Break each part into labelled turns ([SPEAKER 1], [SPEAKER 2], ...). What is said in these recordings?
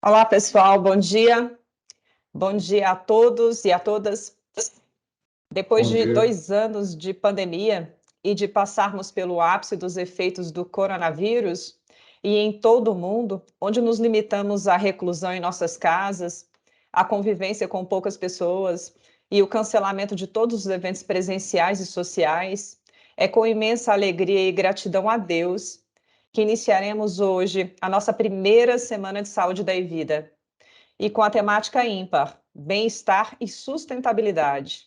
[SPEAKER 1] Olá, pessoal, bom dia. Bom dia a todos e a todas. Depois
[SPEAKER 2] Bom
[SPEAKER 1] de
[SPEAKER 2] dia.
[SPEAKER 1] 2 anos de pandemia e de passarmos pelo ápice dos efeitos do coronavírus, e em todo o mundo, onde nos limitamos à reclusão em nossas casas, à convivência com poucas pessoas e o cancelamento de todos os eventos presenciais e sociais, é com imensa alegria e gratidão a Deus que iniciaremos hoje a nossa primeira semana de saúde da Evida e com a temática ímpar, bem-estar e sustentabilidade.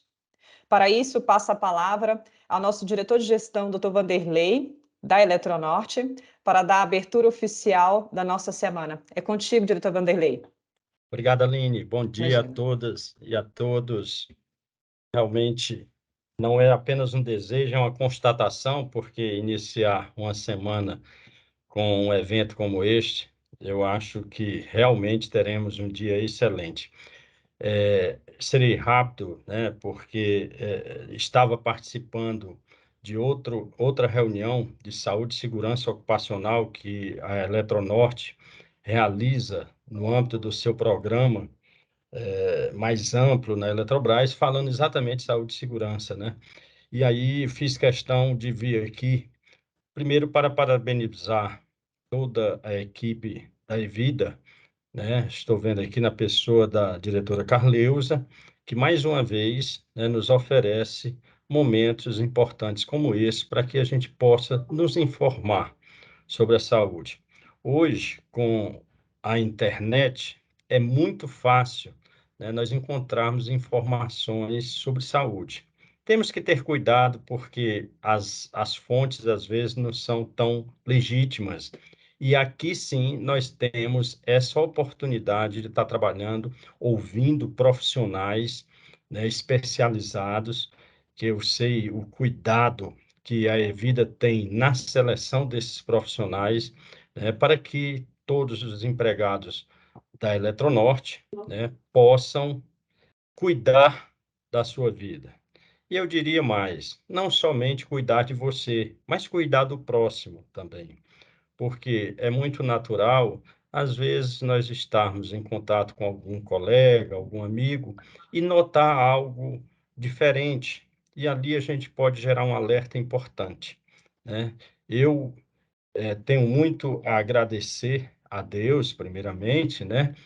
[SPEAKER 1] Para isso, passo a palavra ao nosso diretor de gestão, Dr. Vanderlei, da Eletronorte, para dar a abertura oficial da nossa semana. É contigo, diretor Vanderlei.
[SPEAKER 2] Obrigado, Aline. Bom dia a
[SPEAKER 1] Imagina.
[SPEAKER 2] todas e a todos. Realmente não é apenas um desejo, é uma constatação, porque iniciar uma semana com um evento como este, eu acho que realmente teremos um dia excelente. Serei rápido, né, porque estava participando de outra reunião de saúde e segurança ocupacional que a Eletronorte realiza no âmbito do seu programa mais amplo na Eletrobras, falando exatamente de saúde e segurança, né? E aí fiz questão de vir aqui, primeiro para parabenizar toda a equipe da Evida, né? Estou vendo aqui na pessoa da diretora Carleusa, que mais uma vez, né, nos oferece momentos importantes como esse para que a gente possa nos informar sobre a saúde. Hoje, com a internet, é muito fácil, né, nós encontrarmos informações sobre saúde. Temos que ter cuidado porque as fontes, às vezes, não são tão legítimas. E aqui, sim, nós temos essa oportunidade de estar trabalhando, ouvindo profissionais, né, especializados, que eu sei o cuidado que a Evida tem na seleção desses profissionais, né, para que todos os empregados da Eletronorte, né, possam cuidar da sua vida. E eu diria mais, não somente cuidar de você, mas cuidar do próximo também, porque é muito natural, às vezes, nós estarmos em contato com algum colega, algum amigo, e notar algo diferente, e ali a gente pode gerar um alerta importante, né? Eu tenho muito a agradecer a Deus, primeiramente, né?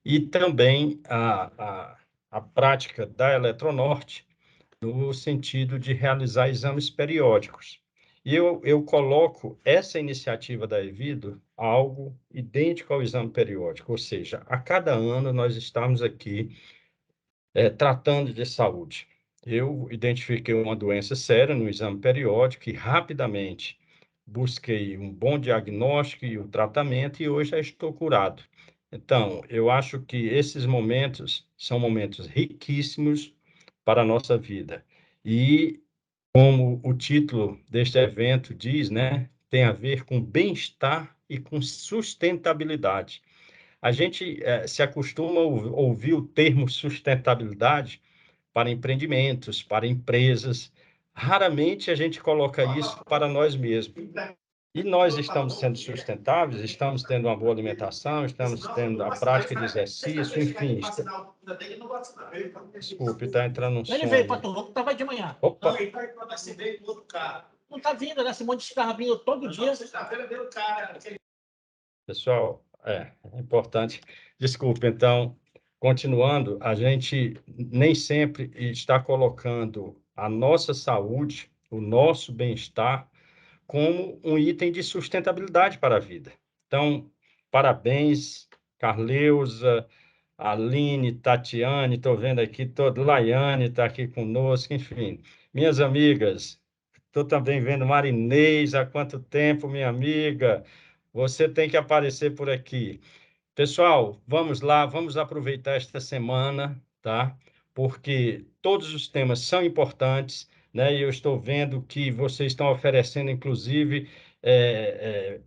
[SPEAKER 2] E também a prática da Eletronorte, no sentido de realizar exames periódicos. E eu coloco essa iniciativa da Evido algo idêntico ao exame periódico, ou seja, a cada ano nós estamos aqui tratando de saúde. Eu identifiquei uma doença séria no exame periódico e rapidamente busquei um bom diagnóstico e o tratamento e hoje já estou curado. Então, eu acho que esses momentos são momentos riquíssimos para a nossa vida. E, como o título deste evento diz, né, tem a ver com bem-estar e com sustentabilidade. A gente se acostuma a ouvir o termo sustentabilidade para empreendimentos, para empresas. Raramente a gente coloca isso para nós mesmos. E nós estamos sendo sustentáveis, estamos tendo uma boa alimentação, estamos tendo a prática de exercício, enfim. Desculpe, está entrando um som.
[SPEAKER 3] Ele veio para Turloco, estava de manhã.
[SPEAKER 2] Opa!
[SPEAKER 3] Não, ele está indo para veio com outro carro. Não está vindo, né? Esse monte de carro vindo todo dia. Sexta-feira veio o cara.
[SPEAKER 2] Pessoal, é importante. Desculpe, então, continuando, a gente nem sempre está colocando a nossa saúde, o nosso bem-estar, como um item de sustentabilidade para a vida. Então, parabéns, Carleusa, Aline, Tatiane, estou vendo aqui, Laiane está aqui conosco, enfim. Minhas amigas, estou também vendo Marinês, há quanto tempo, minha amiga? Você tem que aparecer por aqui. Pessoal, vamos lá, vamos aproveitar esta semana, tá? Porque todos os temas são importantes, né? E eu estou vendo que vocês estão oferecendo, inclusive,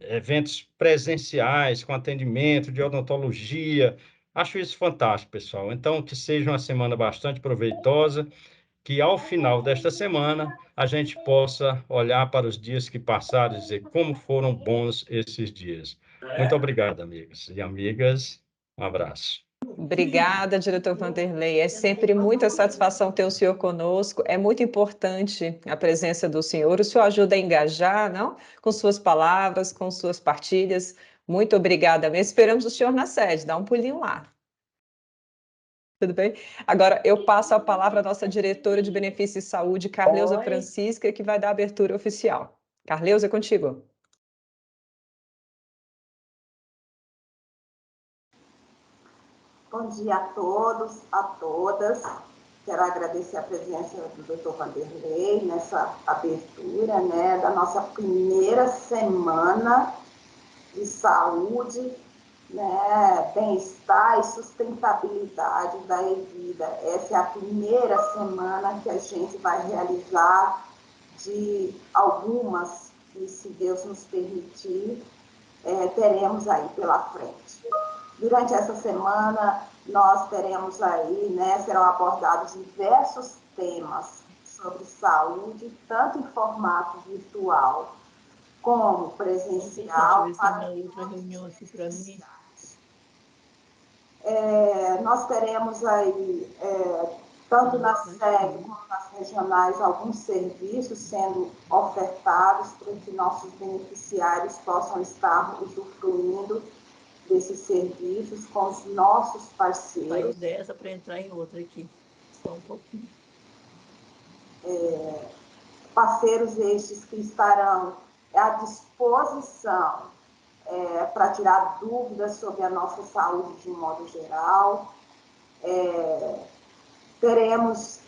[SPEAKER 2] eventos presenciais com atendimento de odontologia. Acho isso fantástico, pessoal. Então, que seja uma semana bastante proveitosa, que ao final desta semana a gente possa olhar para os dias que passaram e dizer como foram bons esses dias. Muito obrigado, amigos e amigas. Um abraço.
[SPEAKER 1] Obrigada, diretor Vanderlei. É sempre muita satisfação ter o senhor conosco. É muito importante a presença do senhor. O senhor ajuda a engajar, não? Com suas palavras, com suas partilhas. Muito obrigada mesmo. Esperamos o senhor na sede. Dá um pulinho lá. Tudo bem? Agora eu passo a palavra à nossa diretora de Benefícios e Saúde, Carleusa Francisca, que vai dar a abertura oficial. Carleusa, é contigo.
[SPEAKER 4] Bom dia a todos, a todas. Quero agradecer a presença do Dr. Vanderlei nessa abertura, né, da nossa primeira semana de saúde, né, bem-estar e sustentabilidade da Evida. Essa é a primeira semana que a gente vai realizar de algumas, e se Deus nos permitir, teremos aí pela frente. Durante essa semana, nós teremos aí, né, serão abordados diversos temas sobre saúde, tanto em formato virtual como presencial.
[SPEAKER 5] Para outra reunião aqui para mim.
[SPEAKER 4] Nós teremos aí, tanto na sede como nas regionais, alguns serviços sendo ofertados para que nossos beneficiários possam estar usufruindo desses serviços com os nossos parceiros.
[SPEAKER 5] Saiu dessa para entrar em outra aqui, só um pouquinho.
[SPEAKER 4] Parceiros estes que estarão à disposição para tirar dúvidas sobre a nossa saúde de um modo geral. Teremos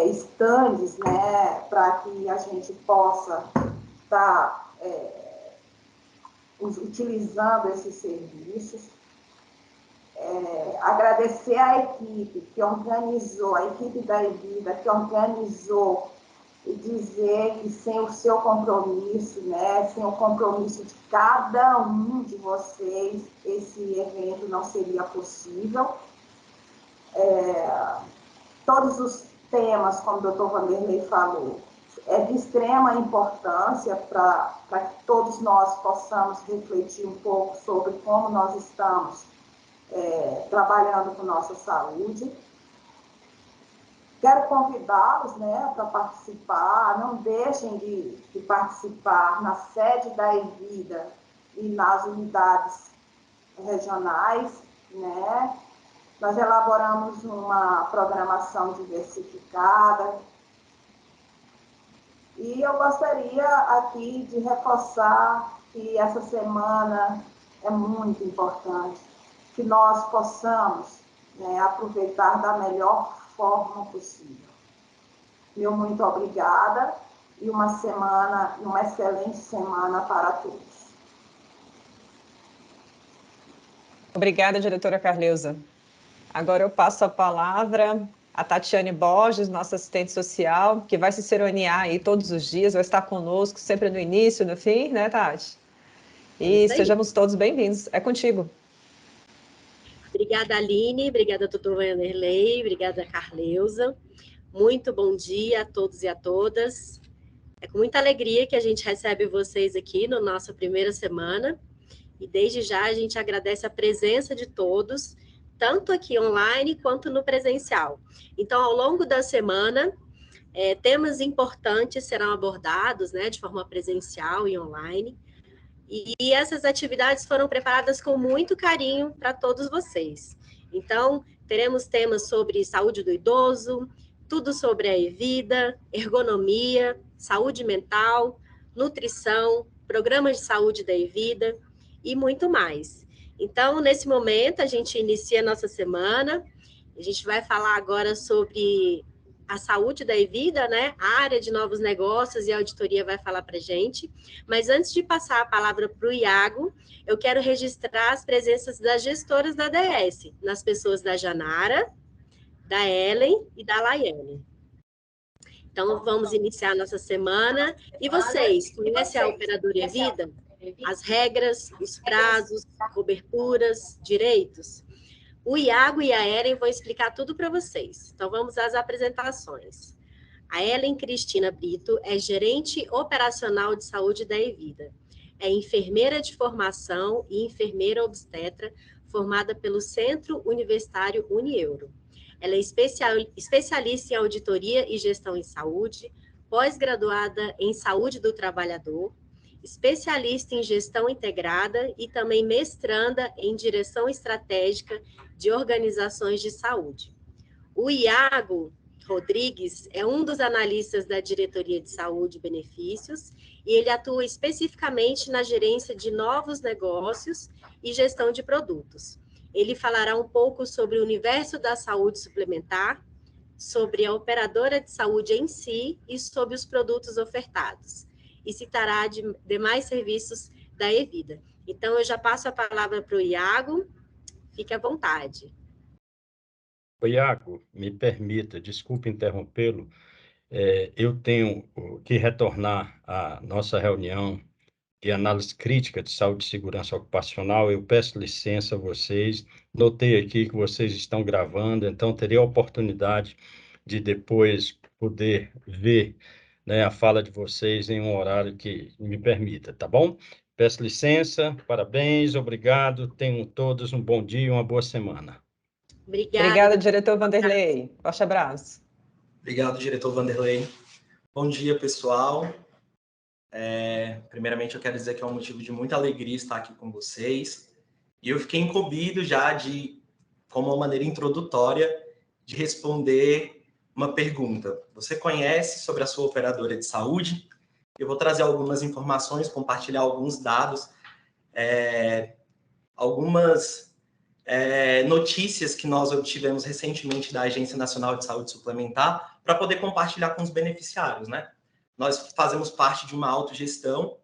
[SPEAKER 4] estandes, né, para que a gente possa estar utilizando esses serviços. Agradecer à equipe que organizou, a equipe da Evida que organizou, e dizer que sem o seu compromisso, né, sem o compromisso de cada um de vocês, esse evento não seria possível. Todos os temas, como o Dr. Vanderlei falou, é de extrema importância para que todos nós possamos refletir um pouco sobre como nós estamos trabalhando com nossa saúde. Quero convidá-los, né, para participar. Não deixem de participar na sede da Evida e nas unidades regionais, né? Nós elaboramos uma programação diversificada. E eu gostaria aqui de reforçar que essa semana é muito importante, que nós possamos, né, aproveitar da melhor forma possível. Meu muito obrigada e uma excelente semana para todos.
[SPEAKER 1] Obrigada, diretora Carleusa. Agora eu passo a palavra a Tatiane Borges, nossa assistente social, que vai se ceronear aí todos os dias, vai estar conosco sempre no início, no fim, né, Tati? E sejamos todos bem-vindos. É contigo.
[SPEAKER 6] Obrigada, Aline. Obrigada, doutor Vanderlei. Obrigada, Carleusa. Muito bom dia a todos e a todas. É com muita alegria que a gente recebe vocês aqui na nossa primeira semana. E desde já a gente agradece a presença de todos, tanto aqui online quanto no presencial. Então, ao longo da semana, temas importantes serão abordados, né, de forma presencial e online. E essas atividades foram preparadas com muito carinho para todos vocês. Então, teremos temas sobre saúde do idoso, tudo sobre a Evida, ergonomia, saúde mental, nutrição, programas de saúde da Evida e muito mais. Então, nesse momento, a gente inicia a nossa semana. A gente vai falar agora sobre a saúde da Evida, né? A área de novos negócios e a auditoria vai falar para a gente. Mas antes de passar a palavra para o Iago, eu quero registrar as presenças das gestoras da ADS, nas pessoas da Janara, da Ellen e da Laiane. Então, vamos iniciar a nossa semana. E vocês, conhecem a operadora Evida? As regras, os prazos, coberturas, direitos? O Iago e a Ellen vão explicar tudo para vocês. Então, vamos às apresentações. A Ellen Cristina Brito é gerente operacional de saúde da Evida. É enfermeira de formação e enfermeira obstetra, formada pelo Centro Universitário Unieuro. Ela é especialista em auditoria e gestão em saúde, pós-graduada em saúde do trabalhador, especialista em gestão integrada e também mestranda em direção estratégica de organizações de saúde. O Iago Rodrigues é um dos analistas da Diretoria de Saúde e Benefícios e ele atua especificamente na gerência de novos negócios e gestão de produtos. Ele falará um pouco sobre o universo da saúde suplementar, sobre a operadora de saúde em si e sobre os produtos ofertados. E citará demais serviços da Evida. Então, eu já passo a palavra para o Iago. Fique à vontade.
[SPEAKER 2] Iago, me permita, desculpe interrompê-lo, eu tenho que retornar à nossa reunião de análise crítica de saúde e segurança ocupacional. Eu peço licença a vocês, notei aqui que vocês estão gravando, então terei a oportunidade de depois poder ver, né, a fala de vocês em um horário que me permita, tá bom? Peço licença, parabéns, obrigado, tenham todos um bom dia e uma boa semana.
[SPEAKER 1] Obrigada, diretor Vanderlei. Forte abraço.
[SPEAKER 7] Obrigado, diretor Vanderlei. Bom dia, pessoal. Primeiramente, eu quero dizer que é um motivo de muita alegria estar aqui com vocês. E eu fiquei incumbido já como uma maneira introdutória, de responder uma pergunta. Você conhece sobre a sua operadora de saúde? Eu vou trazer algumas informações, compartilhar alguns dados, algumas notícias que nós obtivemos recentemente da Agência Nacional de Saúde Suplementar, para poder compartilhar com os beneficiários, né? Nós fazemos parte de uma autogestão,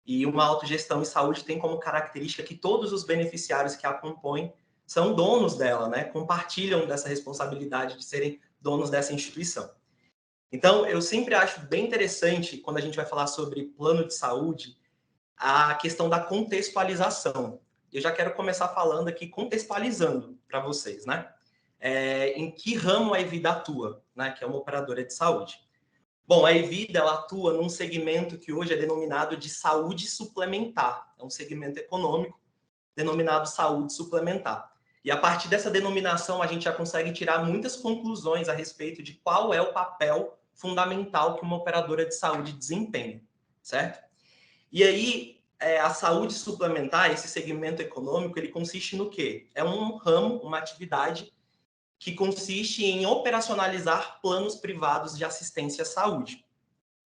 [SPEAKER 7] e uma autogestão em saúde tem como característica que todos os beneficiários que a compõem são donos dela, né? Compartilham dessa responsabilidade de serem donos dessa instituição. Então, eu sempre acho bem interessante, quando a gente vai falar sobre plano de saúde, a questão da contextualização. Eu já quero começar falando aqui, contextualizando para vocês, né? Em que ramo a Evida atua, né? Que é uma operadora de saúde. Bom, a Evida, ela atua num segmento que hoje é denominado de saúde suplementar. É um segmento econômico denominado saúde suplementar. E a partir dessa denominação, a gente já consegue tirar muitas conclusões a respeito de qual é o papel fundamental que uma operadora de saúde desempenha, certo? E aí, a saúde suplementar, esse segmento econômico, ele consiste no quê? É um ramo, uma atividade que consiste em operacionalizar planos privados de assistência à saúde,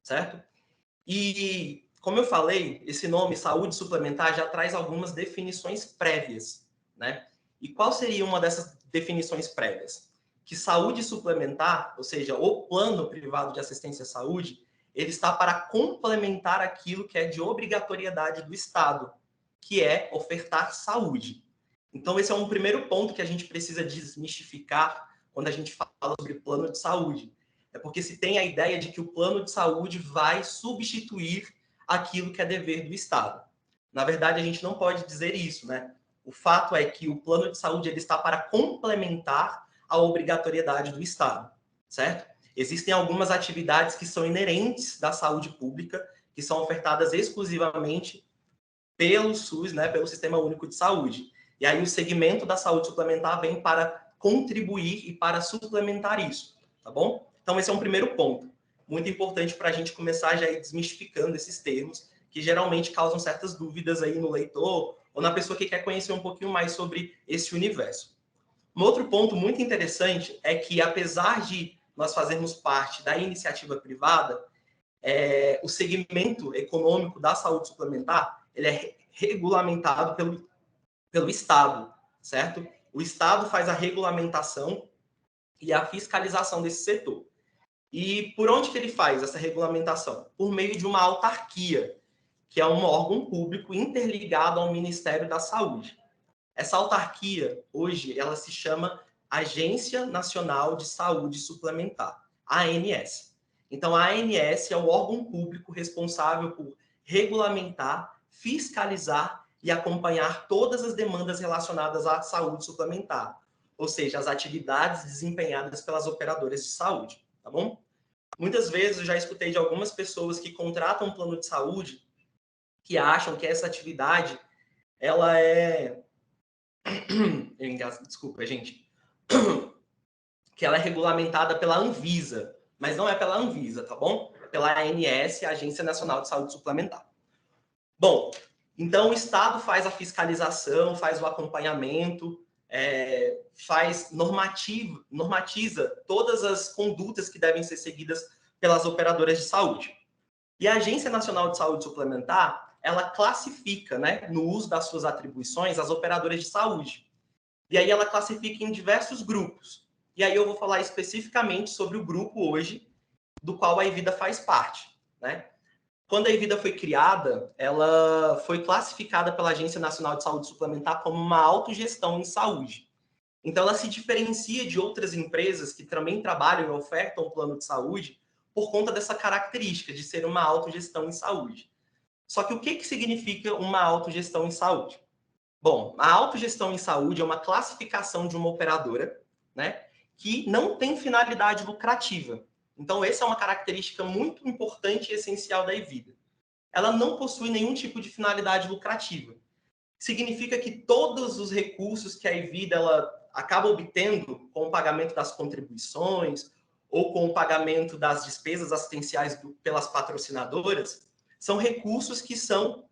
[SPEAKER 7] certo? E, como eu falei, esse nome, saúde suplementar, já traz algumas definições prévias, né? E qual seria uma dessas definições prévias? Que saúde suplementar, ou seja, o plano privado de assistência à saúde, ele está para complementar aquilo que é de obrigatoriedade do Estado, que é ofertar saúde. Então, esse é um primeiro ponto que a gente precisa desmistificar quando a gente fala sobre plano de saúde. É porque se tem a ideia de que o plano de saúde vai substituir aquilo que é dever do Estado. Na verdade, a gente não pode dizer isso, né? O fato é que o plano de saúde ele está para complementar a obrigatoriedade do Estado, certo? Existem algumas atividades que são inerentes da saúde pública, que são ofertadas exclusivamente pelo SUS, né, pelo Sistema Único de Saúde. E aí o segmento da saúde suplementar vem para contribuir e para suplementar isso, tá bom? Então esse é um primeiro ponto, muito importante para a gente começar já a ir desmistificando esses termos, que geralmente causam certas dúvidas aí no leitor ou na pessoa que quer conhecer um pouquinho mais sobre esse universo. Um outro ponto muito interessante é que, apesar de nós fazermos parte da iniciativa privada, o segmento econômico da saúde suplementar ele é regulamentado pelo Estado, certo? O Estado faz a regulamentação e a fiscalização desse setor. E por onde que ele faz essa regulamentação? Por meio de uma autarquia, que é um órgão público interligado ao Ministério da Saúde. Essa autarquia, hoje, ela se chama Agência Nacional de Saúde Suplementar, ANS. Então, a ANS é o órgão público responsável por regulamentar, fiscalizar e acompanhar todas as demandas relacionadas à saúde suplementar, ou seja, as atividades desempenhadas pelas operadoras de saúde, tá bom? Muitas vezes eu já escutei de algumas pessoas que contratam um plano de saúde que acham que essa atividade ela é Desculpa, gente. Que ela é regulamentada pela Anvisa, mas não é pela Anvisa, tá bom? É pela ANS, Agência Nacional de Saúde Suplementar. Bom, então o Estado faz a fiscalização, faz o acompanhamento, normatiza todas as condutas que devem ser seguidas pelas operadoras de saúde. E a Agência Nacional de Saúde Suplementar, ela classifica, né, no uso das suas atribuições, as operadoras de saúde. E aí ela classifica em diversos grupos. E aí eu vou falar especificamente sobre o grupo hoje, do qual a Evida faz parte, né? Quando a Evida foi criada, ela foi classificada pela Agência Nacional de Saúde Suplementar como uma autogestão em saúde. Então, ela se diferencia de outras empresas que também trabalham e ofertam um plano de saúde por conta dessa característica de ser uma autogestão em saúde. Só que o que significa uma autogestão em saúde? Bom, a autogestão em saúde é uma classificação de uma operadora, né, que não tem finalidade lucrativa. Então, essa é uma característica muito importante e essencial da Evida. Ela não possui nenhum tipo de finalidade lucrativa. Significa que todos os recursos que a Evida ela acaba obtendo com o pagamento das contribuições ou com o pagamento das despesas assistenciais pelas patrocinadoras são recursos que são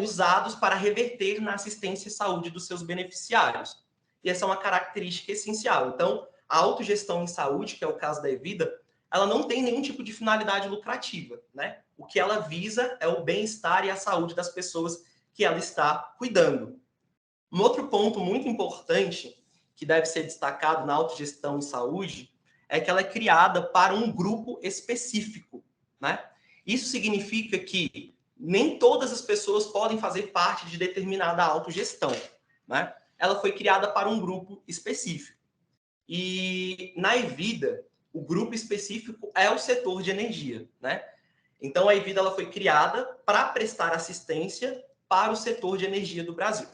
[SPEAKER 7] usados para reverter na assistência e saúde dos seus beneficiários. E essa é uma característica essencial. Então, a autogestão em saúde, que é o caso da Evida, ela não tem nenhum tipo de finalidade lucrativa, né? O que ela visa é o bem-estar e a saúde das pessoas que ela está cuidando. Um outro ponto muito importante que deve ser destacado na autogestão em saúde é que ela é criada para um grupo específico, né? Isso significa que nem todas as pessoas podem fazer parte de determinada autogestão, né? Ela foi criada para um grupo específico. E na Evida, o grupo específico é o setor de energia, né? Então, a Evida ela foi criada para prestar assistência para o setor de energia do Brasil.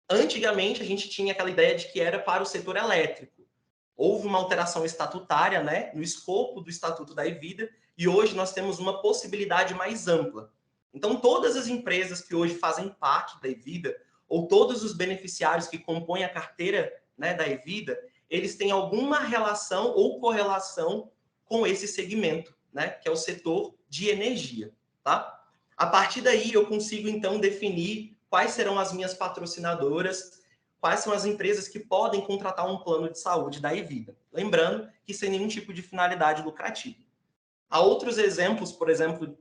[SPEAKER 7] Antigamente, a gente tinha aquela ideia de que era para o setor elétrico. Houve uma alteração estatutária, né, no escopo do Estatuto da Evida, e hoje nós temos uma possibilidade mais ampla. Então, todas as empresas que hoje fazem parte da Evida, ou todos os beneficiários que compõem a carteira, né, da Evida, eles têm alguma relação ou correlação com esse segmento, né, que é o setor de energia, tá? A partir daí, eu consigo, então, definir quais serão as minhas patrocinadoras, quais são as empresas que podem contratar um plano de saúde da Evida. Lembrando que sem nenhum tipo de finalidade lucrativa. Há outros exemplos, por exemplo,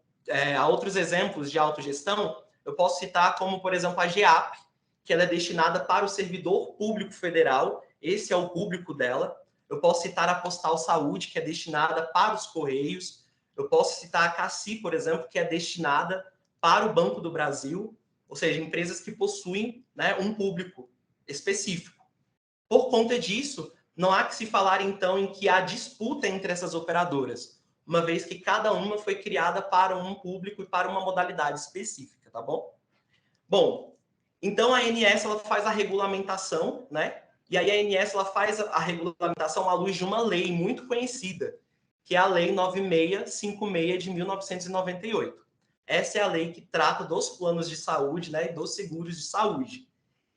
[SPEAKER 7] há outros exemplos de autogestão, eu posso citar como, por exemplo, a GEAP, que ela é destinada para o servidor público federal, esse é o público dela. Eu posso citar a Postal Saúde, que é destinada para os Correios. Eu posso citar a CACI, por exemplo, que é destinada para o Banco do Brasil, ou seja, empresas que possuem, né, um público específico. Por conta disso, não há que se falar, então, em que há disputa entre essas operadoras, uma vez que cada uma foi criada para um público e para uma modalidade específica, tá bom? Bom, então a ANS ela faz a regulamentação, né? E aí a ANS ela faz a regulamentação à luz de uma lei muito conhecida, que é a Lei 9656 de 1998. Essa é a lei que trata dos planos de saúde, né, e dos seguros de saúde.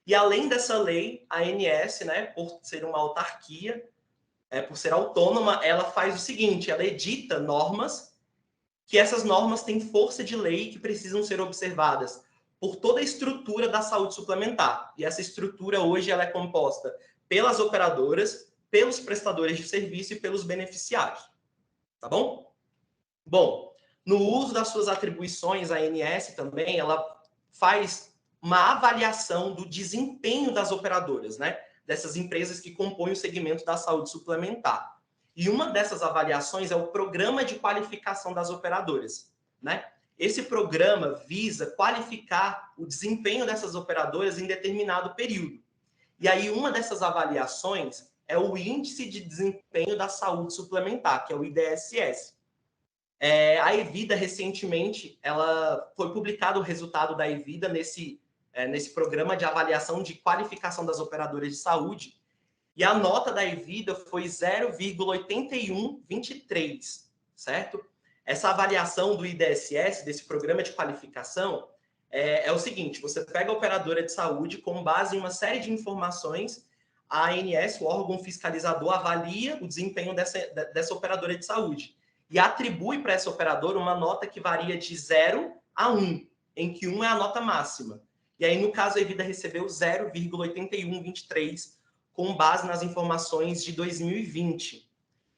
[SPEAKER 7] E além dessa lei, a ANS, né, por ser uma autarquia, por ser autônoma, ela faz o seguinte, ela edita normas, que essas normas têm força de lei que precisam ser observadas por toda a estrutura da saúde suplementar. E essa estrutura hoje ela é composta pelas operadoras, pelos prestadores de serviço e pelos beneficiários. Tá bom? Bom, no uso das suas atribuições, a ANS também, ela faz uma avaliação do desempenho das operadoras, né? Dessas empresas que compõem o segmento da saúde suplementar. E uma dessas avaliações é o Programa de Qualificação das Operadoras, né? Esse programa visa qualificar o desempenho dessas operadoras em determinado período. E aí uma dessas avaliações é o Índice de Desempenho da Saúde Suplementar, que é o IDSS. A Evida, recentemente, ela foi publicado o resultado da Evida nesse programa de avaliação de qualificação das operadoras de saúde, e a nota da Evida foi 0,8123, certo? Essa avaliação do IDSS, desse programa de qualificação, é o seguinte, você pega a operadora de saúde, com base em uma série de informações, a ANS, o órgão fiscalizador, avalia o desempenho dessa operadora de saúde e atribui para essa operadora uma nota que varia de 0 a 1, em que 1 é a nota máxima. E aí, no caso, a Evida recebeu 0,8123, com base nas informações de 2020.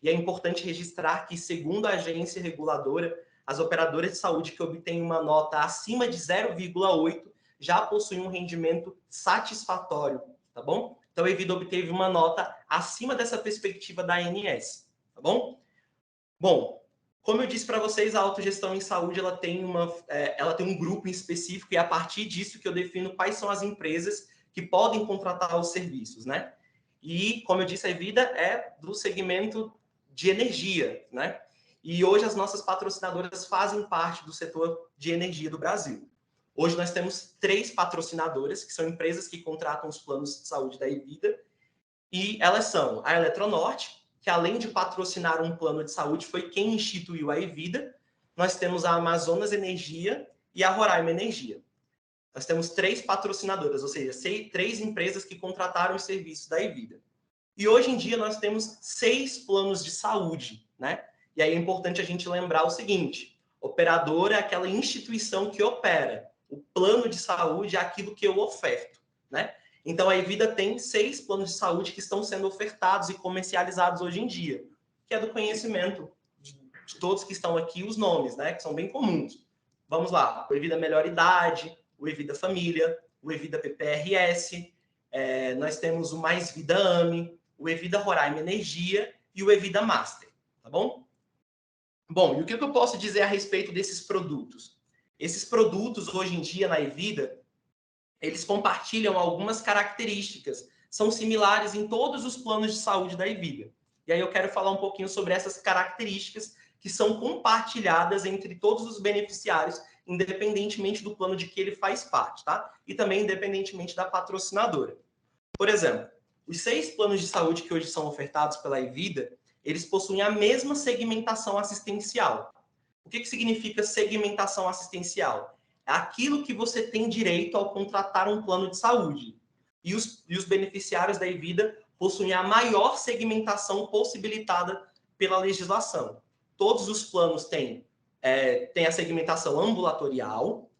[SPEAKER 7] E é importante registrar que, segundo a agência reguladora, as operadoras de saúde que obtêm uma nota acima de 0,8 já possuem um rendimento satisfatório, tá bom? Então, a Evida obteve uma nota acima dessa perspectiva da ANS, tá bom? Bom, como eu disse para vocês, a autogestão em saúde ela tem um grupo em específico e é a partir disso que eu defino quais são as empresas que podem contratar os serviços, né? E, como eu disse, a Evida é do segmento de energia, né? E hoje as nossas patrocinadoras fazem parte do setor de energia do Brasil. Hoje nós temos 3 patrocinadoras, que são empresas que contratam os planos de saúde da Evida, e elas são a Eletronorte, que além de patrocinar um plano de saúde, foi quem instituiu a Evida. Nós temos a Amazonas Energia e a Roraima Energia. Nós temos 3 patrocinadoras, ou seja, 3 empresas que contrataram os serviços da Evida. E hoje em dia nós temos 6 planos de saúde, né? E aí é importante a gente lembrar o seguinte: operadora é aquela instituição que opera. O plano de saúde é aquilo que eu oferto, né? Então, a Evida tem 6 planos de saúde que estão sendo ofertados e comercializados hoje em dia, que é do conhecimento de todos que estão aqui, os nomes, né? Que são bem comuns. Vamos lá: o Evida Melhor Idade, o Evida Família, o Evida PPRS, nós temos o Mais Vida AME, o Evida Roraima Energia e o Evida Master, tá bom? Bom, e o que eu posso dizer a respeito desses produtos? Esses produtos, hoje em dia, na Evida, eles compartilham algumas características, são similares em todos os planos de saúde da Evida. E aí eu quero falar um pouquinho sobre essas características que são compartilhadas entre todos os beneficiários, independentemente do plano de que ele faz parte, tá? E também independentemente da patrocinadora. Por exemplo, os 6 planos de saúde que hoje são ofertados pela Evida, eles possuem a mesma segmentação assistencial. O que significa segmentação assistencial? É aquilo que você tem direito ao contratar um plano de saúde. E os beneficiários da Evida possuem a maior segmentação possibilitada pela legislação. Todos os planos têm a segmentação ambulatorial,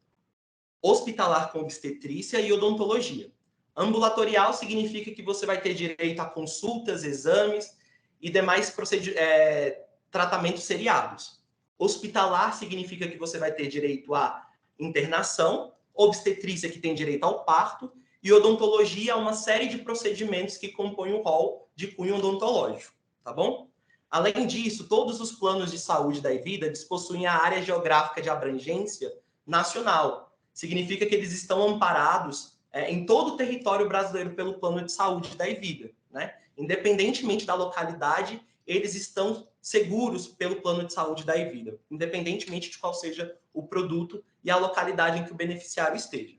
[SPEAKER 7] hospitalar com obstetrícia e odontologia. Ambulatorial significa que você vai ter direito a consultas, exames e demais tratamentos seriados. Hospitalar significa que você vai ter direito a internação, obstetrícia que tem direito ao parto e odontologia a uma série de procedimentos que compõem o rol de cunho odontológico, tá bom? Além disso, todos os planos de saúde da Evida possuem a área geográfica de abrangência nacional. Significa que eles estão amparados em todo o território brasileiro pelo plano de saúde da Evida, né? Independentemente da localidade, eles estão seguros pelo plano de saúde da Evida, independentemente de qual seja o produto e a localidade em que o beneficiário esteja.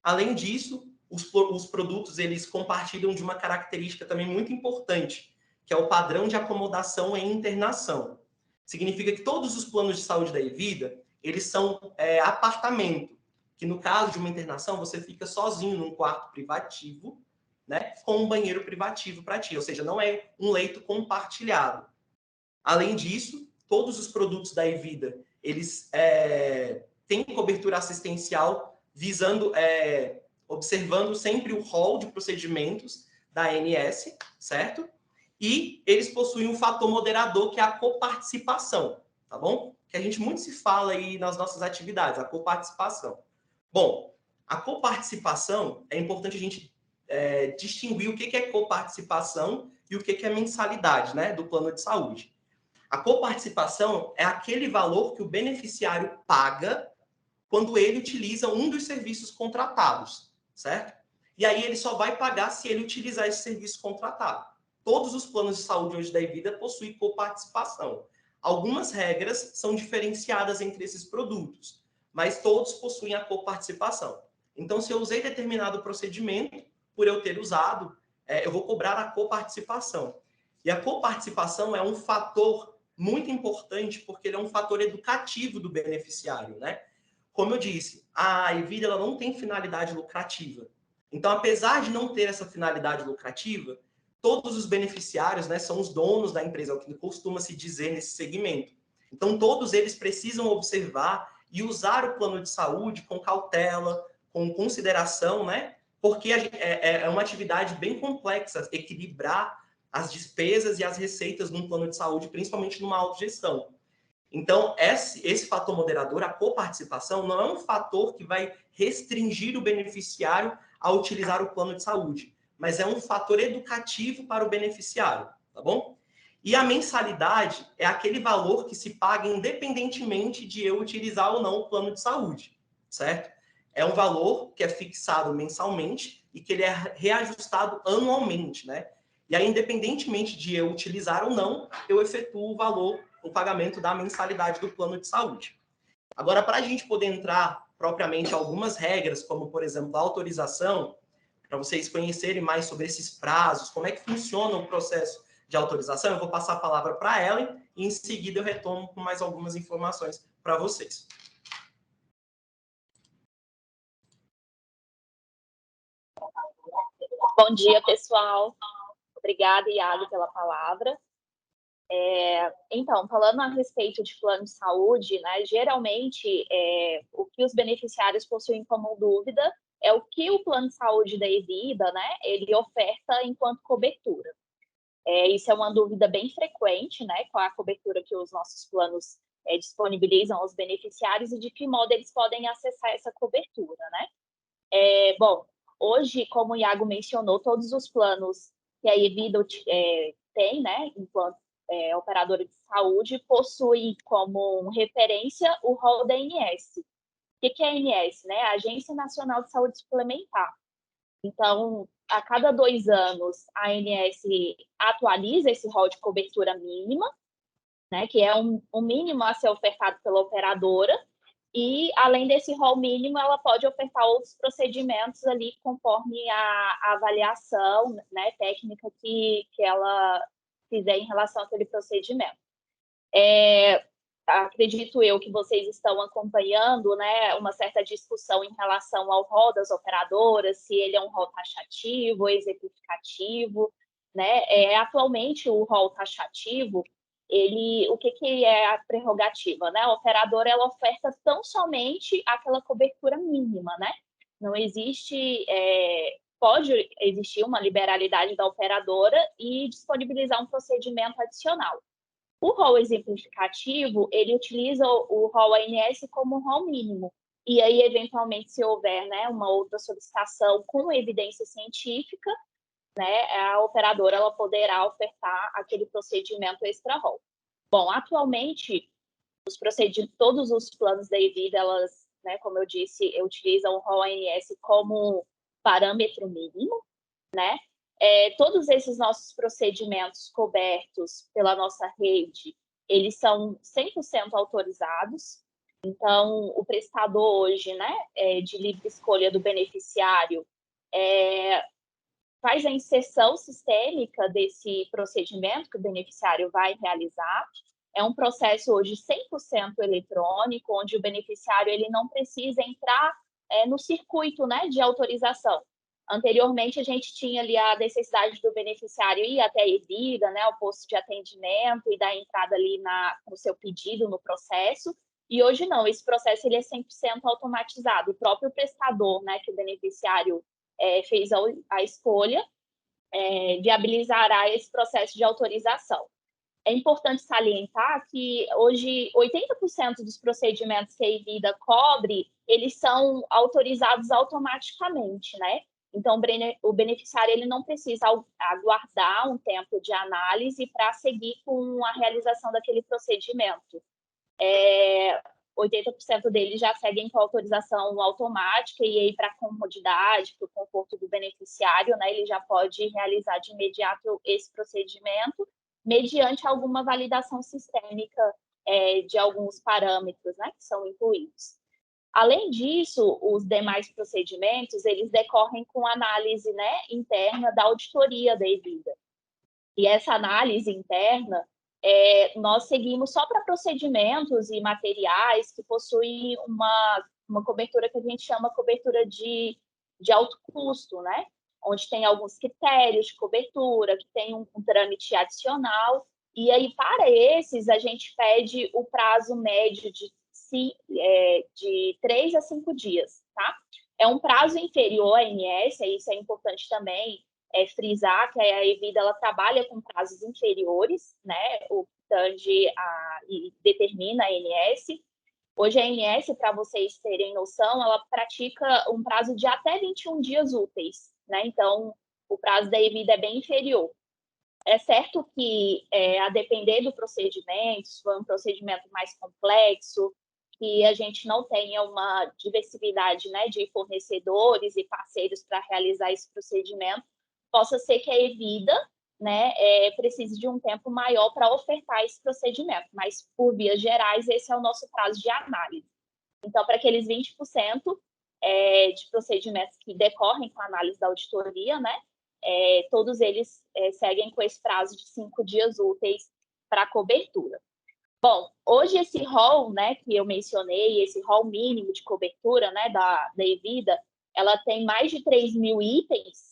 [SPEAKER 7] Além disso, os produtos eles compartilham de uma característica também muito importante, que é o padrão de acomodação em internação. Significa que todos os planos de saúde da Evida, eles são apartamento, que no caso de uma internação, você fica sozinho num quarto privativo, né, com um banheiro privativo para ti, ou seja, não é um leito compartilhado. Além disso, todos os produtos da Evida, eles têm cobertura assistencial visando, observando sempre o rol de procedimentos da ANS, certo? E eles possuem um fator moderador, que é a coparticipação, tá bom? Que a gente muito se fala aí nas nossas atividades, a coparticipação. Bom, a coparticipação, é importante a gente distinguir o que é coparticipação e o que é mensalidade, né, do plano de saúde. A coparticipação é aquele valor que o beneficiário paga quando ele utiliza um dos serviços contratados, certo? E aí ele só vai pagar se ele utilizar esse serviço contratado. Todos os planos de saúde hoje da Evida possuem coparticipação. Algumas regras são diferenciadas entre esses produtos, mas todos possuem a coparticipação. Então, se eu usei determinado procedimento, por eu ter usado, eu vou cobrar a coparticipação. E a coparticipação é um fator muito importante, porque ele é um fator educativo do beneficiário, né? como eu disse, a Evida ela não tem finalidade lucrativa. Então, apesar de não ter essa finalidade lucrativa, todos os beneficiários, né, são os donos da empresa, é o que costuma se dizer nesse segmento. Então, todos eles precisam observar e usar o plano de saúde com cautela, com consideração, né? Porque é uma atividade bem complexa equilibrar as despesas e as receitas num plano de saúde, principalmente numa autogestão. Então, esse fator moderador, a coparticipação, não é um fator que vai restringir o beneficiário a utilizar o plano de saúde, mas é um fator educativo para o beneficiário, tá bom? E a mensalidade é aquele valor que se paga independentemente de eu utilizar ou não o plano de saúde, certo? É um valor que é fixado mensalmente e que ele é reajustado anualmente, né? E aí, independentemente de eu utilizar ou não, eu efetuo o pagamento da mensalidade do plano de saúde. Agora, para a gente poder entrar propriamente algumas regras, como, por exemplo, a autorização, para vocês conhecerem mais sobre esses prazos, como é que funciona o processo de autorização, eu vou passar a palavra para a Ellen e, em seguida, eu retomo com mais algumas informações para vocês.
[SPEAKER 8] Bom dia, pessoal. Obrigada, Iago, pela palavra. Então, falando a respeito de plano de saúde, né, geralmente o que os beneficiários possuem como dúvida é o que o plano de saúde da Evida, né, ele oferta enquanto cobertura. Isso é uma dúvida bem frequente, né, qual a cobertura que os nossos planos disponibilizam aos beneficiários e de que modo eles podem acessar essa cobertura, né? Bom, hoje, como o Iago mencionou, todos os planos que a Evida tem, né, enquanto operadora de saúde, possui como referência o rol da ANS. O que é a ANS? Né? A Agência Nacional de Saúde Suplementar. Então, a cada 2 anos, a ANS atualiza esse rol de cobertura mínima, né, que é um mínimo a ser ofertado pela operadora, e, além desse rol mínimo, ela pode ofertar outros procedimentos ali conforme a avaliação, né, técnica que ela fizer em relação àquele procedimento. Acredito eu que vocês estão acompanhando, né, uma certa discussão em relação ao rol das operadoras, se ele é um rol taxativo ou exemplificativo, né? Atualmente, o rol taxativo, o que é a prerrogativa, né? A operadora, ela oferta tão somente aquela cobertura mínima, né? Não existe, pode existir uma liberalidade da operadora e disponibilizar um procedimento adicional. O rol exemplificativo, ele utiliza o rol ANS como rol mínimo. E aí, eventualmente, se houver, né, uma outra solicitação com evidência científica, né, a operadora ela poderá ofertar aquele procedimento extra-rol. Bom, atualmente, todos os planos da Evida, elas, né, como eu disse, utilizam o rol ANS como parâmetro mínimo, né? Todos esses nossos procedimentos cobertos pela nossa rede, eles são 100% autorizados. Então, o prestador hoje, né, de livre escolha do beneficiário, faz a inserção sistêmica desse procedimento que o beneficiário vai realizar. É um processo hoje 100% eletrônico, onde o beneficiário ele não precisa entrar no circuito, né, de autorização. Anteriormente, a gente tinha ali a necessidade do beneficiário ir até a Evida, né, o posto de atendimento e dar entrada ali no seu pedido no processo. E hoje não, esse processo ele é 100% automatizado. O próprio prestador, né, que o beneficiário fez a escolha, viabilizará esse processo de autorização. É importante salientar que hoje 80% dos procedimentos que a Evida cobre, eles são autorizados automaticamente, né? Então, o beneficiário ele não precisa aguardar um tempo de análise para seguir com a realização daquele procedimento. 80% deles já seguem com autorização automática e aí, para a comodidade, para o conforto do beneficiário, né, ele já pode realizar de imediato esse procedimento mediante alguma validação sistêmica de alguns parâmetros, né, que são incluídos. Além disso, os demais procedimentos, eles decorrem com análise, né, interna da auditoria da Evida. E essa análise interna, nós seguimos só para procedimentos e materiais que possuem uma uma cobertura que a gente chama cobertura de alto custo, né? Onde tem alguns critérios de cobertura, que tem um trâmite adicional, e aí, para esses, a gente pede o prazo médio de 3 a 5 dias, tá? É um prazo inferior à ANS, isso é importante também frisar, que a Evida ela trabalha com prazos inferiores, né? O TAND determina a ANS. Hoje a ANS, para vocês terem noção, ela pratica um prazo de até 21 dias úteis, né? Então, o prazo da Evida é bem inferior. É certo que, a depender do procedimento, se for um procedimento mais complexo, que a gente não tenha uma diversidade, né, de fornecedores e parceiros para realizar esse procedimento, possa ser que a Evida, né, precise de um tempo maior para ofertar esse procedimento, mas, por vias gerais, esse é o nosso prazo de análise. Então, para aqueles 20% de procedimentos que decorrem com a análise da auditoria, né, todos eles seguem com esse prazo de 5 dias úteis para cobertura. Bom, hoje esse rol, né, que eu mencionei, esse rol mínimo de cobertura, né, da Evida, ela tem mais de 3.000 itens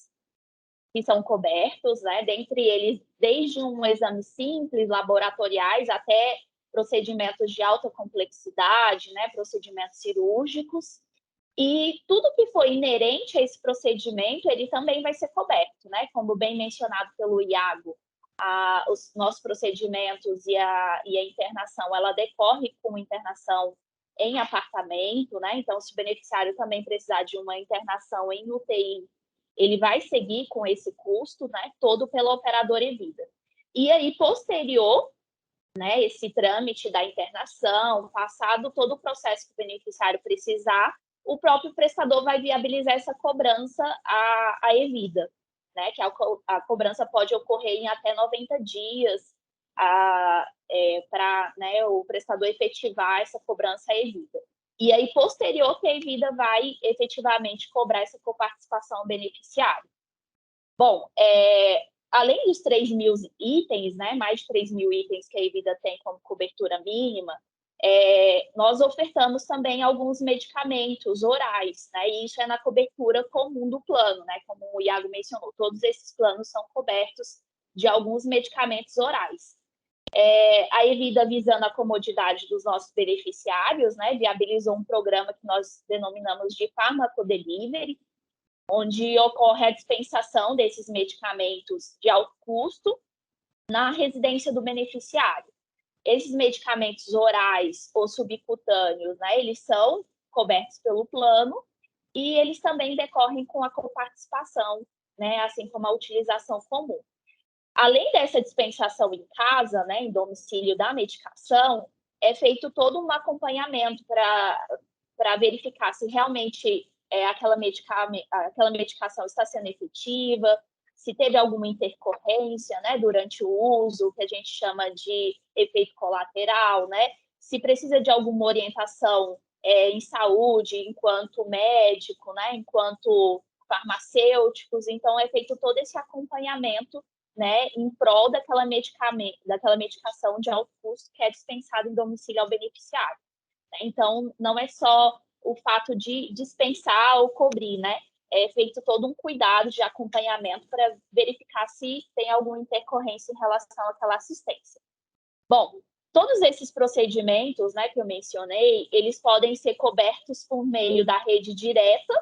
[SPEAKER 8] que são cobertos, né, dentre eles, desde um exame simples, laboratoriais, até procedimentos de alta complexidade, né, procedimentos cirúrgicos, e tudo que for inerente a esse procedimento, ele também vai ser coberto, né, como bem mencionado pelo Iago. Os nossos procedimentos e a internação, ela decorre com internação em apartamento, né? Então, se o beneficiário também precisar de uma internação em UTI, ele vai seguir com esse custo, né? Todo pela operadora Evida. E aí, posterior, né? Esse trâmite da internação, passado todo o processo que o beneficiário precisar, o próprio prestador vai viabilizar essa cobrança à Evida, né, que a cobrança pode ocorrer em até 90 dias para, né, o prestador efetivar essa cobrança à Evida. E aí, posterior, que a Evida vai efetivamente cobrar essa coparticipação ao beneficiário. Bom, além dos 3.000 itens, né, mais de 3.000 itens que a Evida tem como cobertura mínima, nós ofertamos também alguns medicamentos orais, né? E isso é na cobertura comum do plano, né? Como o Iago mencionou, todos esses planos são cobertos de alguns medicamentos orais. A Evida, visando a comodidade dos nossos beneficiários, né, viabilizou um programa que nós denominamos de farmacodelivery, onde ocorre a dispensação desses medicamentos de alto custo na residência do beneficiário. Esses medicamentos orais ou subcutâneos, né, eles são cobertos pelo plano e eles também decorrem com a coparticipação, né, assim como a utilização comum. Além dessa dispensação em casa, né, em domicílio da medicação, é feito todo um acompanhamento para verificar se realmente aquela medicação está sendo efetiva, se teve alguma intercorrência, né, durante o uso, que a gente chama de efeito colateral, né, se precisa de alguma orientação em saúde, enquanto médico, né, enquanto farmacêuticos, então é feito todo esse acompanhamento, né, em prol daquela medicação de alto custo que é dispensada em domicílio ao beneficiário. Então, não é só o fato de dispensar ou cobrir, né, é feito todo um cuidado de acompanhamento para verificar se tem alguma intercorrência em relação àquela assistência. Bom, todos esses procedimentos, né, que eu mencionei, eles podem ser cobertos por meio da rede direta,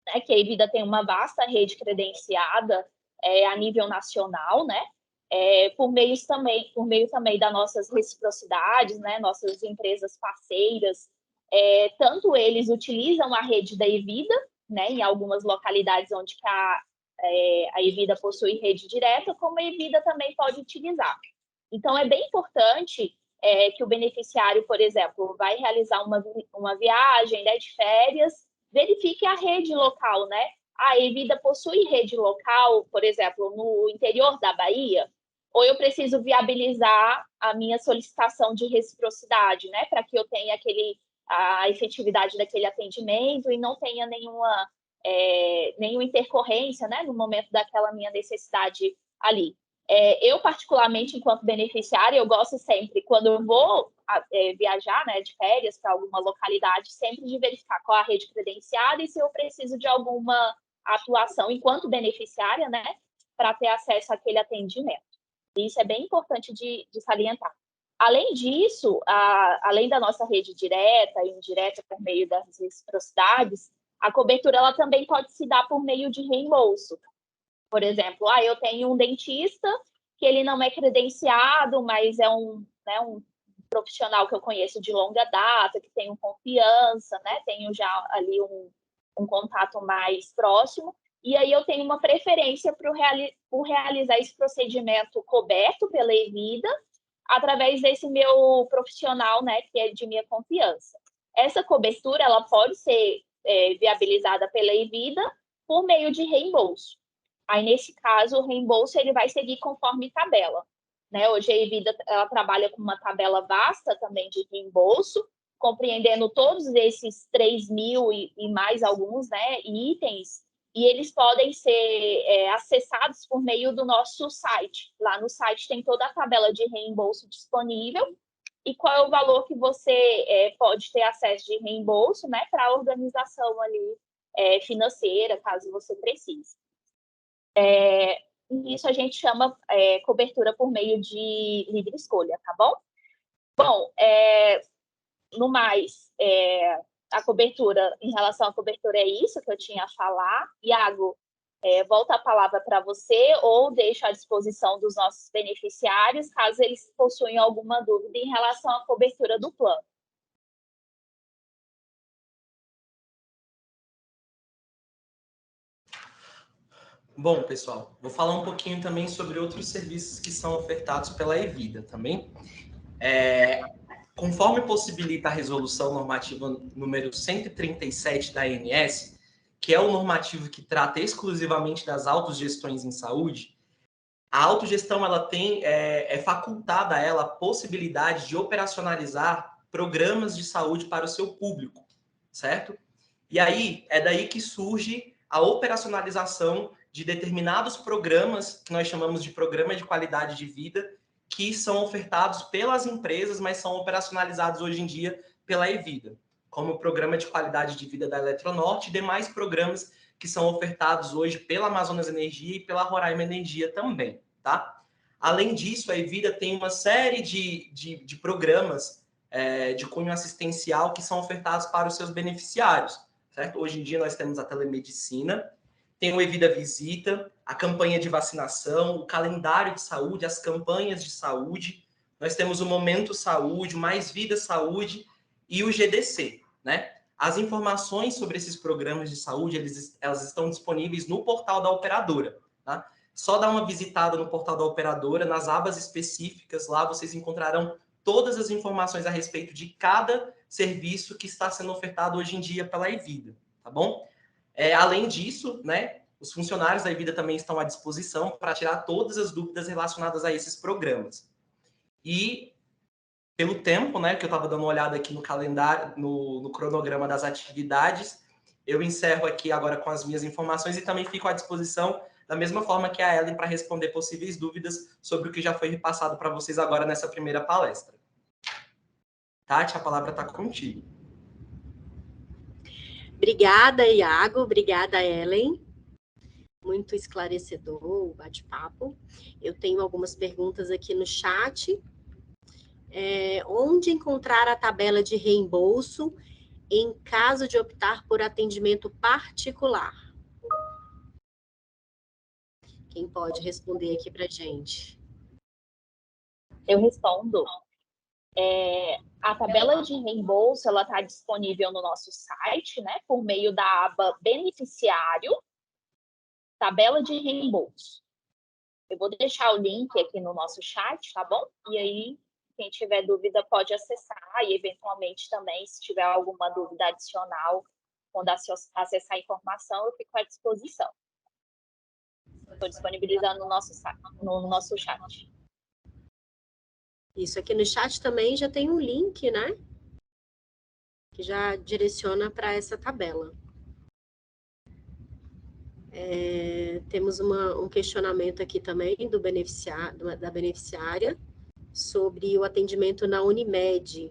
[SPEAKER 8] né, que a Evida tem uma vasta rede credenciada a nível nacional, né, por meio também das nossas reciprocidades, né, nossas empresas parceiras, tanto eles utilizam a rede da Evida, né, em algumas localidades onde a Evida possui rede direta, como a Evida também pode utilizar. Então, é bem importante que o beneficiário, por exemplo, vai realizar uma viagem, né, de férias, verifique a rede local, né? A Evida possui rede local, por exemplo, no interior da Bahia, ou eu preciso viabilizar a minha solicitação de reciprocidade, né, para que eu tenha a efetividade daquele atendimento e não tenha nenhuma intercorrência, né, no momento daquela minha necessidade ali. Eu, particularmente, enquanto beneficiária, eu gosto sempre, quando eu vou viajar, né, de férias para alguma localidade, sempre de verificar qual a rede credenciada e se eu preciso de alguma atuação enquanto beneficiária, né, para ter acesso àquele atendimento. Isso é bem importante de salientar. Além disso, além da nossa rede direta e indireta por meio das reciprocidades, a cobertura ela também pode se dar por meio de reembolso. Por exemplo, eu tenho um dentista que ele não é credenciado, mas é um profissional que eu conheço de longa data, que tenho confiança, né? Tenho já ali um contato mais próximo, e aí eu tenho uma preferência por realizar esse procedimento coberto pela Evida, através desse meu profissional, né, que é de minha confiança. Essa cobertura, ela pode ser viabilizada pela Evida por meio de reembolso. Aí, nesse caso, o reembolso ele vai seguir conforme tabela. Né? Hoje, a Evida ela trabalha com uma tabela vasta também de reembolso, compreendendo todos esses 3.000 e mais alguns, né, itens, e eles podem ser acessados por meio do nosso site. Lá no site tem toda a tabela de reembolso disponível e qual é o valor que você pode ter acesso de reembolso, né, para a organização ali financeira, caso você precise. Isso a gente chama cobertura por meio de livre escolha, tá bom? Bom, no mais, a cobertura, em relação à cobertura, é isso que eu tinha a falar. Iago, volta a palavra para você ou deixo à disposição dos nossos beneficiários, caso eles possuem alguma dúvida em relação à cobertura do plano.
[SPEAKER 7] Bom, pessoal, vou falar um pouquinho também sobre outros serviços que são ofertados pela Evida também. Conforme possibilita a resolução normativa número 137 da ANS, que é o normativo que trata exclusivamente das autogestões em saúde, a autogestão ela é facultada a ela a possibilidade de operacionalizar programas de saúde para o seu público, certo? E aí, é daí que surge a operacionalização de determinados programas, que nós chamamos de programa de qualidade de vida, que são ofertados pelas empresas, mas são operacionalizados hoje em dia pela Evida, como o Programa de Qualidade de Vida da Eletronorte e demais programas que são ofertados hoje pela Amazonas Energia e pela Roraima Energia também, tá? Além disso, a Evida tem uma série de programas de cunho assistencial que são ofertados para os seus beneficiários, certo? Hoje em dia nós temos a telemedicina, tem o Evida Visita, a campanha de vacinação, o calendário de saúde, as campanhas de saúde. Nós temos o Momento Saúde, o Mais Vida Saúde e o GDC, né? As informações sobre esses programas de saúde, elas estão disponíveis no portal da operadora, tá? Só dá uma visitada no portal da operadora, nas abas específicas, lá vocês encontrarão todas as informações a respeito de cada serviço que está sendo ofertado hoje em dia pela Evida, tá bom? Além disso, né, os funcionários da Evida também estão à disposição para tirar todas as dúvidas relacionadas a esses programas. E, pelo tempo, né, que eu estava dando uma olhada aqui no calendário, no cronograma das atividades, eu encerro aqui agora com as minhas informações e também fico à disposição, da mesma forma que a Ellen, para responder possíveis dúvidas sobre o que já foi repassado para vocês agora nessa primeira palestra. Tati, a palavra está contigo.
[SPEAKER 6] Obrigada, Iago. Obrigada, Ellen. Muito esclarecedor o bate-papo. Eu tenho algumas perguntas aqui no chat. Onde encontrar a tabela de reembolso em caso de optar por atendimento particular? Quem pode responder aqui para a gente?
[SPEAKER 8] Eu respondo. A tabela de reembolso ela está disponível no nosso site, né, por meio da aba Beneficiário, tabela de reembolso. Eu vou deixar o link aqui no nosso chat, tá bom? E aí, quem tiver dúvida pode acessar e, eventualmente, também, se tiver alguma dúvida adicional, quando acessar a informação, eu fico à disposição. Estou disponibilizando no nosso chat.
[SPEAKER 6] Isso, aqui no chat também já tem um link, né? Que já direciona para essa tabela. Temos um questionamento aqui também da beneficiária sobre o atendimento na Unimed.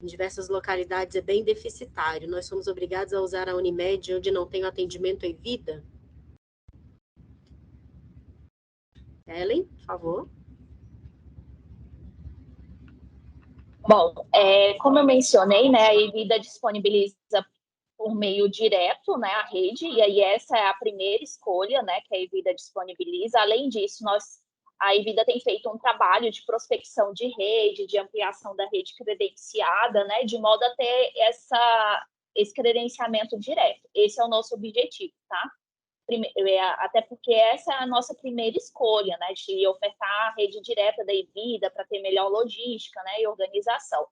[SPEAKER 6] Em diversas localidades é bem deficitário. Nós somos obrigados a usar a Unimed onde não tem o atendimento Evida? Ellen, por favor.
[SPEAKER 8] Bom, como eu mencionei, né, a Evida disponibiliza por meio direto, né, a rede, e aí essa é a primeira escolha, né, que a Evida disponibiliza. Além disso, a Evida tem feito um trabalho de prospecção de rede, de ampliação da rede credenciada, né, de modo a ter esse credenciamento direto. Esse é o nosso objetivo, tá? Até porque essa é a nossa primeira escolha, né, de ofertar a rede direta da Evida para ter melhor logística, né, e organização.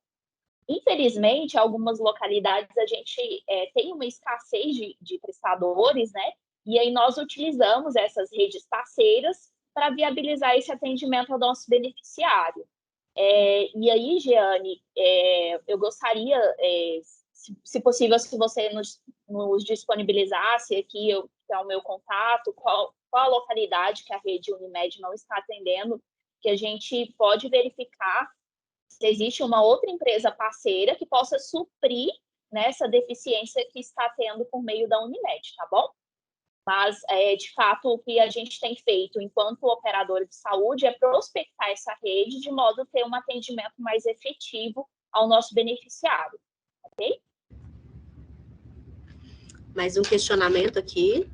[SPEAKER 8] Infelizmente, em algumas localidades a gente tem uma escassez de prestadores, né, e aí nós utilizamos essas redes parceiras para viabilizar esse atendimento ao nosso beneficiário. E aí, Jeane, eu gostaria, se possível, se você nos disponibilizasse aqui, que é o meu contato, qual a localidade que a rede Unimed não está atendendo, que a gente pode verificar se existe uma outra empresa parceira que possa suprir nessa deficiência que está tendo por meio da Unimed, tá bom? Mas, de fato, o que a gente tem feito enquanto operador de saúde é prospectar essa rede de modo a ter um atendimento mais efetivo ao nosso beneficiário, ok?
[SPEAKER 6] Mais um questionamento aqui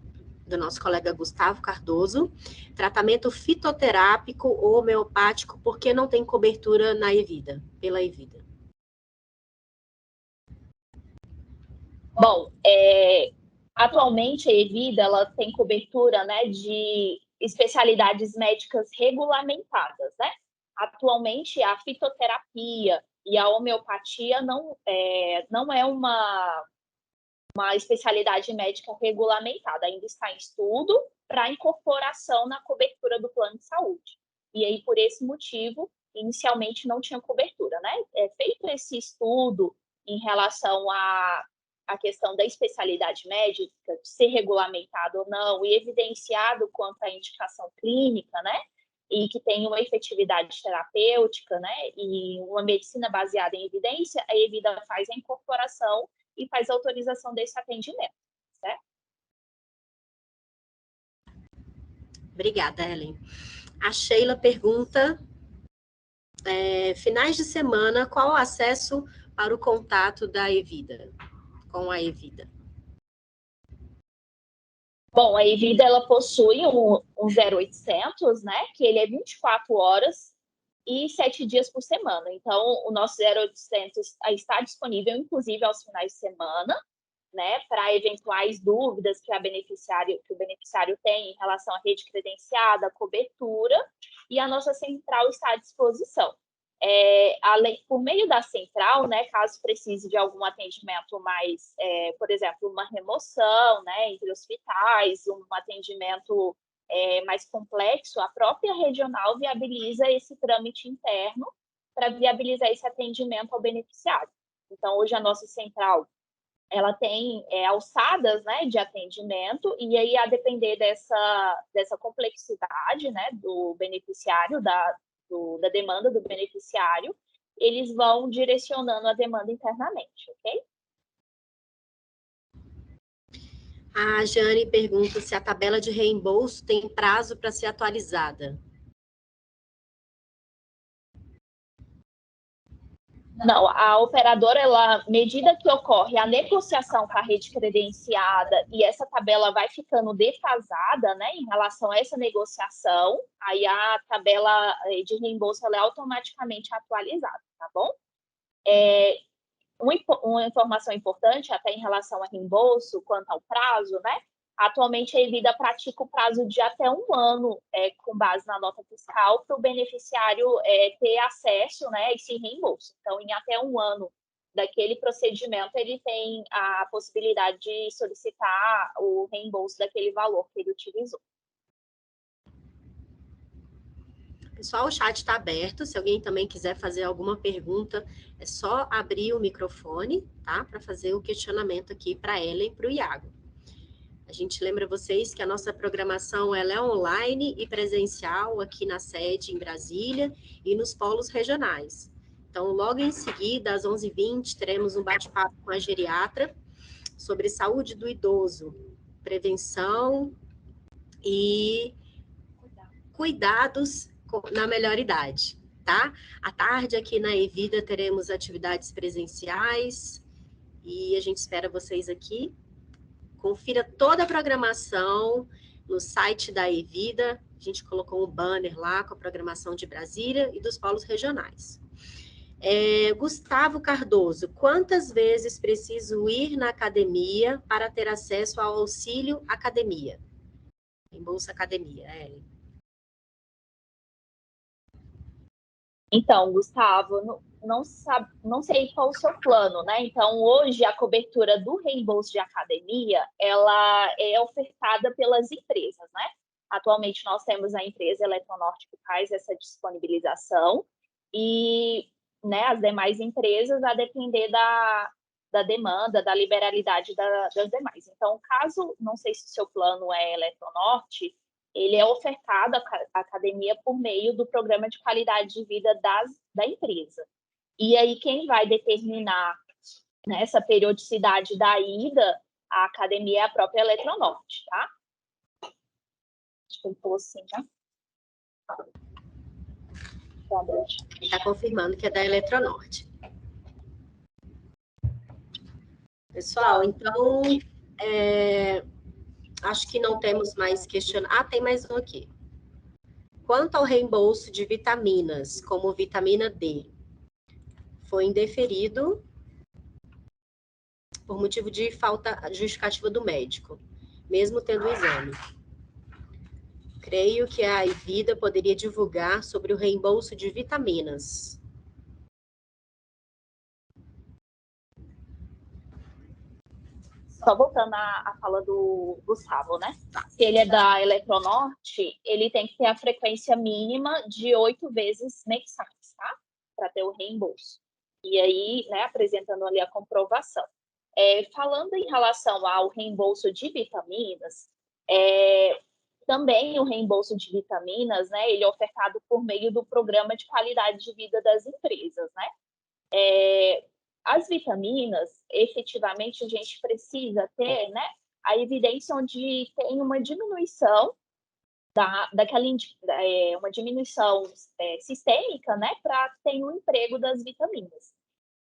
[SPEAKER 6] do nosso colega Gustavo Cardoso. Tratamento fitoterápico ou homeopático, por que não tem cobertura na Evida, pela Evida?
[SPEAKER 8] Bom, atualmente a Evida ela tem cobertura, né, de especialidades médicas regulamentadas, né? Atualmente a fitoterapia e a homeopatia não é uma especialidade médica regulamentada, ainda está em estudo para incorporação na cobertura do plano de saúde. E aí, por esse motivo, inicialmente não tinha cobertura, né? Feito esse estudo em relação à questão da especialidade médica, de ser regulamentado ou não, e evidenciado quanto à indicação clínica, né? E que tem uma efetividade terapêutica, né? E uma medicina baseada em evidência, a Evida faz a incorporação e faz a autorização desse atendimento, certo?
[SPEAKER 6] Obrigada, Ellen. A Sheila pergunta, finais de semana, qual o acesso para o contato da Evida, com a Evida?
[SPEAKER 8] Bom, a Evida, ela possui um 0800, né, que ele é 24 horas e 7 dias por semana. Então, o nosso 0800 está disponível, inclusive, aos finais de semana, né, para eventuais dúvidas que o beneficiário tem em relação à rede credenciada, cobertura, e a nossa central está à disposição. Por meio da central, né, caso precise de algum atendimento mais, por exemplo, uma remoção, né, entre hospitais, um atendimento mais complexo, a própria regional viabiliza esse trâmite interno para viabilizar esse atendimento ao beneficiário. Então, hoje a nossa central ela tem alçadas, né, de atendimento, e aí, a depender dessa complexidade, né, do beneficiário, da demanda do beneficiário, eles vão direcionando a demanda internamente, ok?
[SPEAKER 6] A Jane pergunta se a tabela de reembolso tem prazo para ser atualizada.
[SPEAKER 8] Não, a operadora, à medida que ocorre a negociação com a rede credenciada e essa tabela vai ficando defasada, né, em relação a essa negociação, aí a tabela de reembolso ela é automaticamente atualizada, tá bom? Uma informação importante até em relação a reembolso, quanto ao prazo, né? Atualmente, a Evida pratica o prazo de até 1 ano, com base na nota fiscal, para o beneficiário ter acesso, né, a esse reembolso. Então, em até 1 ano daquele procedimento, ele tem a possibilidade de solicitar o reembolso daquele valor que ele utilizou.
[SPEAKER 6] Pessoal, o chat está aberto. Se alguém também quiser fazer alguma pergunta, é só abrir o microfone, tá? Para fazer o questionamento aqui para ela e para o Iago. A gente lembra vocês que a nossa programação ela é online e presencial aqui na sede em Brasília e nos polos regionais. Então, logo em seguida, às 11h20, teremos um bate-papo com a geriatra sobre saúde do idoso, prevenção e cuidados na melhor idade, tá? À tarde, aqui na Evida, teremos atividades presenciais e a gente espera vocês aqui. Confira toda a programação no site da Evida. A gente colocou um banner lá com a programação de Brasília e dos polos regionais. Gustavo Cardoso, quantas vezes preciso ir na academia para ter acesso ao auxílio academia? Em Bolsa Academia, Ellen.
[SPEAKER 8] Então, Gustavo, não sei qual o seu plano, né? Então, hoje, a cobertura do reembolso de academia, ela é ofertada pelas empresas, né? Atualmente, nós temos a empresa Eletronorte que faz essa disponibilização e, né, as demais empresas, a depender da demanda, da liberalidade das demais. Então, caso, não sei se o seu plano é Eletronorte, ele é ofertado à academia por meio do programa de qualidade de vida da empresa. E aí, quem vai determinar, né, essa periodicidade da ida à academia é a própria Eletronorte, tá? Acho que ele falou assim, tá?
[SPEAKER 6] Está confirmando que é da Eletronorte. Pessoal, então, acho que não temos mais questionamento. Tem mais um aqui. Quanto ao reembolso de vitaminas, como vitamina D, foi indeferido por motivo de falta justificativa do médico, mesmo tendo o exame. Creio que a Evida poderia divulgar sobre o reembolso de vitaminas.
[SPEAKER 8] Só voltando à fala do Gustavo, né? Se ele é da Eletronorte, ele tem que ter a frequência mínima de 8 vezes mensais, tá? Para ter o reembolso. E aí, né, apresentando ali a comprovação. Falando em relação ao reembolso de vitaminas, também o reembolso de vitaminas, né, ele é ofertado por meio do programa de qualidade de vida das empresas, né? As vitaminas, efetivamente, a gente precisa ter, né, a evidência onde tem uma diminuição uma diminuição sistêmica, né, para ter um emprego das vitaminas.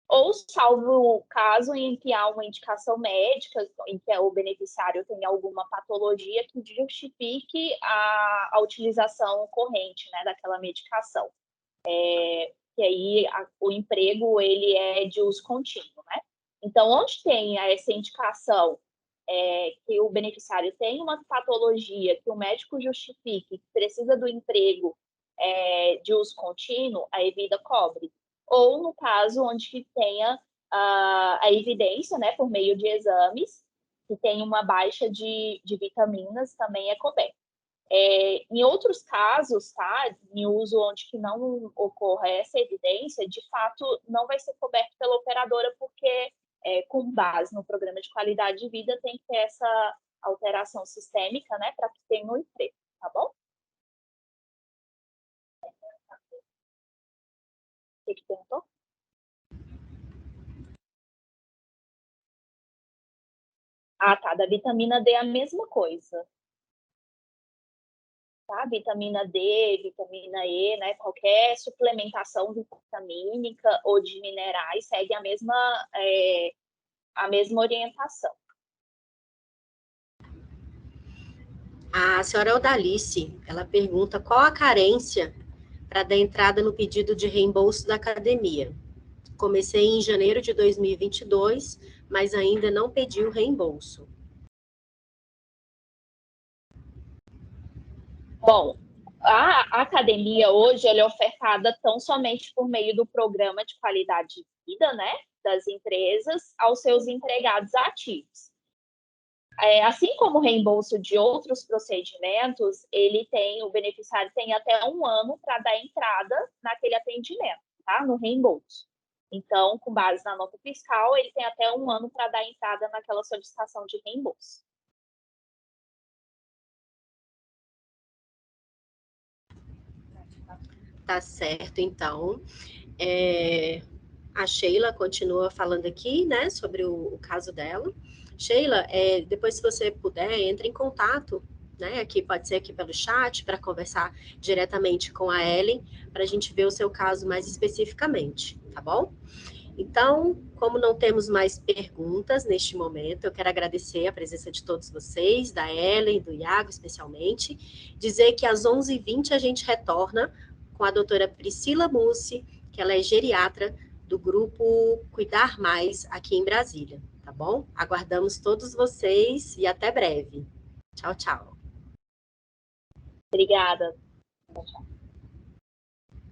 [SPEAKER 8] Ou salvo o caso em que há uma indicação médica, em que o beneficiário tem alguma patologia que justifique a utilização corrente, né, daquela medicação. Que aí o emprego ele é de uso contínuo, né? Então, onde tem essa indicação que o beneficiário tem uma patologia que o médico justifique que precisa do emprego de uso contínuo, a Evida cobre. Ou no caso onde tenha a evidência, né, por meio de exames, que tem uma baixa de vitaminas, também é coberto. Em outros casos, tá, em uso onde que não ocorra essa evidência, de fato, não vai ser coberto pela operadora, porque, com base no programa de qualidade de vida, tem que ter essa alteração sistêmica, né, para que tenha um emprego, tá bom? O que perguntou? Tá, da vitamina D é a mesma coisa. Tá? Vitamina D, vitamina E, né? Qualquer suplementação vitamínica ou de minerais segue a mesma orientação.
[SPEAKER 6] A senhora Odalice, ela pergunta qual a carência para dar entrada no pedido de reembolso da academia. Comecei em janeiro de 2022, mas ainda não pedi o reembolso.
[SPEAKER 8] Bom, a academia hoje ela é ofertada tão somente por meio do programa de qualidade de vida, né, das empresas aos seus empregados ativos. Assim como o reembolso de outros procedimentos, o beneficiário tem até 1 ano para dar entrada naquele atendimento, tá, no reembolso. Então, com base na nota fiscal, ele tem até 1 ano para dar entrada naquela solicitação de reembolso.
[SPEAKER 6] Tá certo, então. A Sheila continua falando aqui, né, sobre o caso dela. Sheila, depois, se você puder, entre em contato, né, aqui, pode ser aqui pelo chat, para conversar diretamente com a Ellen, para a gente ver o seu caso mais especificamente, tá bom? Então, como não temos mais perguntas neste momento, eu quero agradecer a presença de todos vocês, da Ellen, do Iago especialmente, dizer que às 11h20 a gente retorna com a doutora Priscila Mussi, que ela é geriatra do grupo Cuidar Mais aqui em Brasília, tá bom? Aguardamos todos vocês e até breve. Tchau, tchau.
[SPEAKER 8] Obrigada. Tchau, tchau.